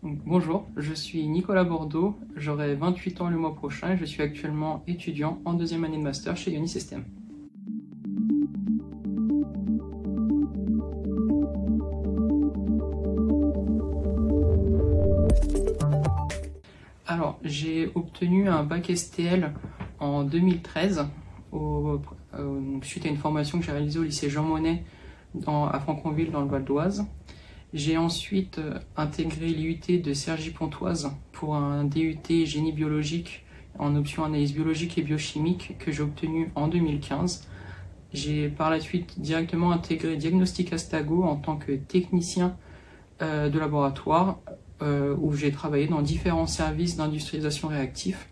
Donc, bonjour, je suis Nicolas Bordeaux, j'aurai 28 ans le mois prochain et je suis actuellement étudiant en deuxième année de master chez Ionis STM. Alors, j'ai obtenu un bac STL en 2013 suite à une formation que j'ai réalisée au lycée Jean Monnet à Franconville dans le Val d'Oise. J'ai ensuite intégré l'IUT de Cergy-Pontoise pour un DUT génie biologique en option analyse biologique et biochimique que j'ai obtenu en 2015. J'ai par la suite directement intégré Diagnostic Astago en tant que technicien de laboratoire où j'ai travaillé dans différents services d'industrialisation réactifs,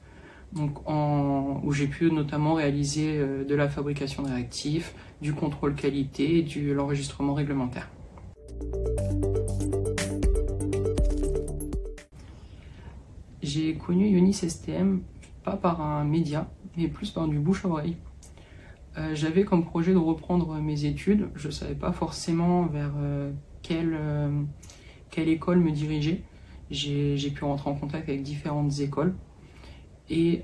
où j'ai pu notamment réaliser de la fabrication de réactifs, du contrôle qualité et de l'enregistrement réglementaire. J'ai connu Ionis STM pas par un média, mais plus par du bouche à oreille. J'avais comme projet de reprendre mes études. Je ne savais pas forcément vers quelle école me diriger. J'ai pu rentrer en contact avec différentes écoles. Et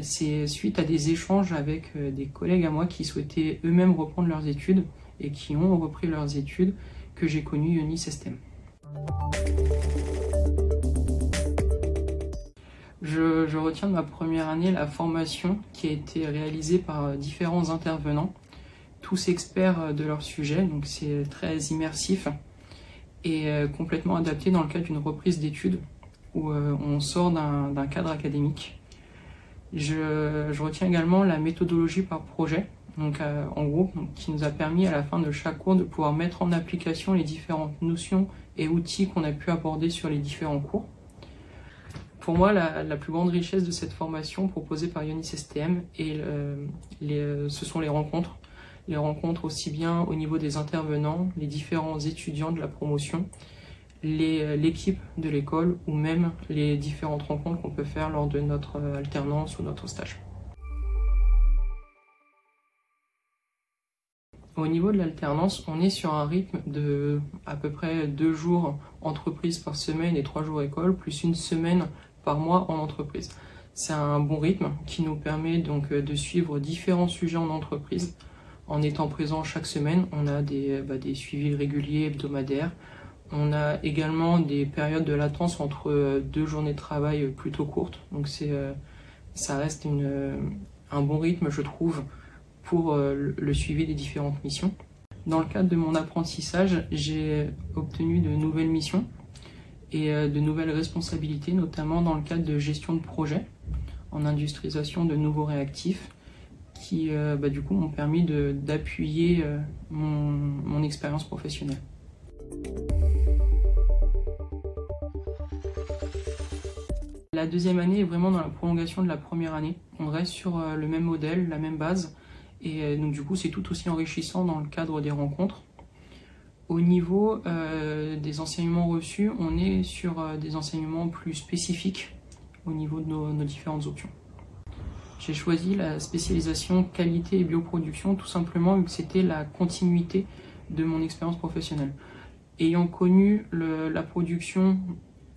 c'est suite à des échanges avec des collègues à moi qui souhaitaient eux-mêmes reprendre leurs études et qui ont repris leurs études que j'ai connu Ionis STM. Je retiens de ma première année la formation qui a été réalisée par différents intervenants, tous experts de leur sujet, donc c'est très immersif et complètement adapté dans le cadre d'une reprise d'études où on sort d'un cadre académique. Je retiens également la méthodologie par projet, donc en groupe, qui nous a permis à la fin de chaque cours de pouvoir mettre en application les différentes notions et outils qu'on a pu aborder sur les différents cours. Pour moi, la plus grande richesse de cette formation proposée par Ionis STM, ce sont les rencontres. Les rencontres aussi bien au niveau des intervenants, les différents étudiants de la promotion, l'équipe de l'école ou même les différentes rencontres qu'on peut faire lors de notre alternance ou notre stage. Au niveau de l'alternance, on est sur un rythme de à peu près 2 jours entreprise par semaine et 3 jours école, plus une semaine par mois en entreprise. C'est un bon rythme qui nous permet donc de suivre différents sujets en entreprise en étant présent chaque semaine. On a des suivis réguliers hebdomadaires. On a également des périodes de latence entre 2 journées de travail plutôt courtes. Donc ça reste un bon rythme, je trouve, pour le suivi des différentes missions. Dans le cadre de mon apprentissage, j'ai obtenu de nouvelles missions et de nouvelles responsabilités, notamment dans le cadre de gestion de projet en industrialisation de nouveaux réactifs qui du coup m'ont permis d'appuyer mon expérience professionnelle. La deuxième année est vraiment dans la prolongation de la première année. On reste sur le même modèle, la même base, et donc du coup c'est tout aussi enrichissant dans le cadre des rencontres. Au niveau des enseignements reçus, on est sur des enseignements plus spécifiques au niveau de nos différentes options. J'ai choisi la spécialisation qualité et bioproduction tout simplement vu que c'était la continuité de mon expérience professionnelle. Ayant connu la production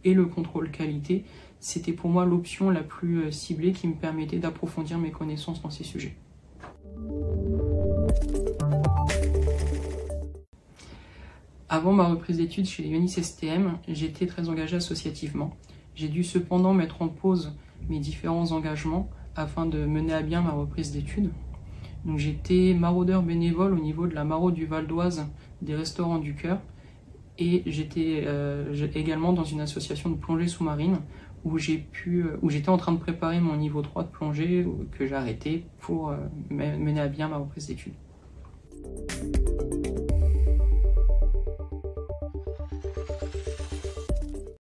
et le contrôle qualité, c'était pour moi l'option la plus ciblée qui me permettait d'approfondir mes connaissances dans ces sujets. Avant ma reprise d'études chez Ionis STM, j'étais très engagé associativement. J'ai dû cependant mettre en pause mes différents engagements afin de mener à bien ma reprise d'études. Donc j'étais maraudeur bénévole au niveau de la Maraude du Val d'Oise des Restaurants du Cœur et j'étais également dans une association de plongée sous-marine où j'étais en train de préparer mon niveau 3 de plongée que j'ai arrêté pour mener à bien ma reprise d'études.